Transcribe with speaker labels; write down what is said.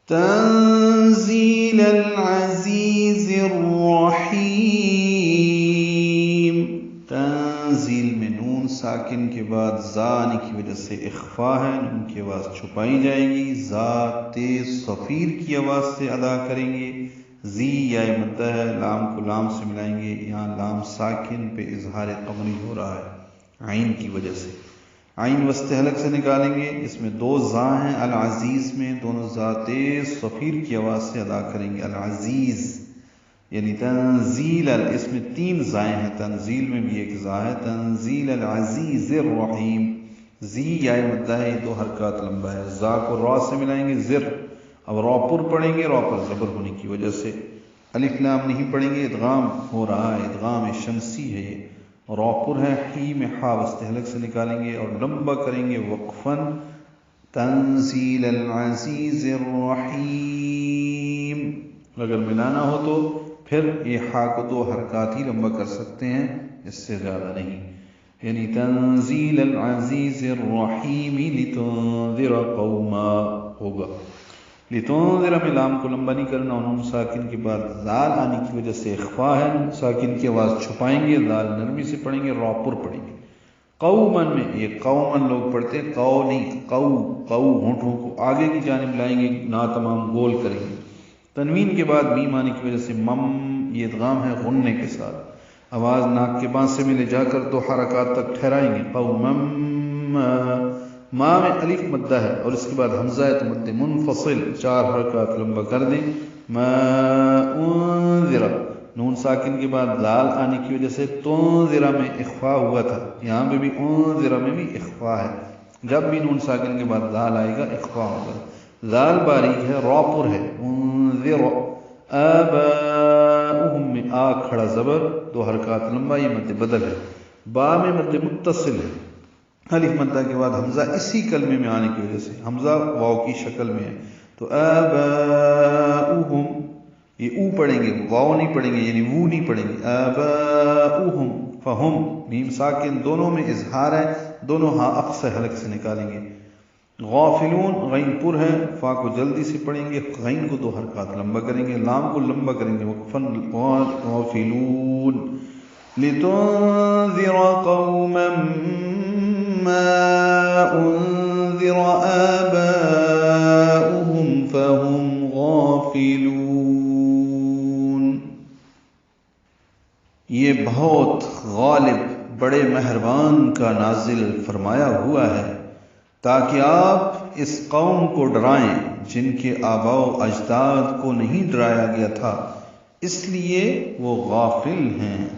Speaker 1: تنزیل العزیز الرحیم. تنزیل میں نون ساکن کے بعد زا آنے کی وجہ سے اخفا ہے، نون کی آواز چھپائی جائے گی. زا تیز صفیر کی آواز سے ادا کریں گے. زی یا مدہ ہے، لام کو لام سے ملائیں گے. یہاں لام ساکن پہ اظہار قمری ہو رہا ہے عین کی وجہ سے. عین وسط حلق سے نکالیں گے. اس میں دو زا ہیں العزیز میں، دونوں زا تیز صفیر کی آواز سے ادا کریں گے. العزیز یعنی تنزیل، اس میں تین زائیں ہیں، تنزیل میں بھی ایک زا ہے. تنزیل العزیز الرحیم. زی یا مدہ ہے، دو حرکات لمبا ہے. زا کو را سے ملائیں گے زر. اب را پر پڑھیں گے، را پر زبر ہونے کی وجہ سے. الف لام نہیں پڑھیں گے، ادغام ہو رہا ہے، ادغام شمسی ہے. یہ را پر ہے، حی میں حا وسط حلق سے نکالیں گے اور لمبا کریں گے وقفاً. تنزیل العزیز الرحیم. اگر ملانا ہو تو پھر یہ حا کو دو حرکات ہی لمبا کر سکتے ہیں، اس سے زیادہ نہیں. یعنی تنزیل العزیز الرحیم لتنذر قوما ہوگا. لتنذر میں لام کو لمبا نہیں کرنا. نون ساکن کے بعد زال آنے کی وجہ سے اخفا ہے، نون ساکن کی آواز چھپائیں گے. زال نرمی سے پڑھیں گے، را پر پڑھیں گے. قومن میں یہ قومن لوگ پڑھتے ہیں، قو نہیں، قو. قو ہونٹوں کو آگے کی جانب لائیں گے، نا تمام گول کریں گے. تنوین کے بعد میم آنے کی وجہ سے مم، یہ ادغام ہے غننے کے ساتھ. آواز ناک کے بانس سے ملے جا کر دو حرکات تک ٹھہرائیں گے. قومم. ما میں الف مدہ ہے اور اس کے بعد حمزہ ہے تو مد منفصل، چار حرکات لمبا کر دیں. ما انذر، نون ساکن کے بعد لال آنے کی وجہ سے تنذر میں اخفا ہوا تھا، یہاں پہ بھی انذر میں بھی اخفا ہے. جب بھی نون ساکن کے بعد لال آئے گا اخفا ہوگا. لال باریک ہے، را پر ہے. انذر آباؤہم میں آ کھڑا زبر، دو حرکات لمبا، یہ مد بدل ہے. با میں مد متصل ہے، الف مدہ کے بعد حمزہ اسی کلمے میں آنے کی وجہ سے حمزہ واو کی شکل میں ہے. تو آباؤہم، یہ او پڑھیں گے، واو نہیں پڑھیں گے، یعنی وہ نہیں پڑھیں گے. آباؤہم فہم، میم ساکن دونوں میں اظہار ہے، دونوں ہاں اقص حلق سے نکالیں گے. غافلون، غین پر ہے، فا کو جلدی سے پڑھیں گے، غین کو دو حرکات لمبا کریں گے، لام کو لمبا کریں گے وقفاً. غافلون. لتنذر قوما ما انذر آباؤهم فهم غافلون. یہ بہت غالب بڑے مہربان کا نازل فرمایا ہوا ہے تاکہ آپ اس قوم کو ڈرائیں جن کے آباء و اجداد کو نہیں ڈرایا گیا تھا، اس لیے وہ غافل ہیں.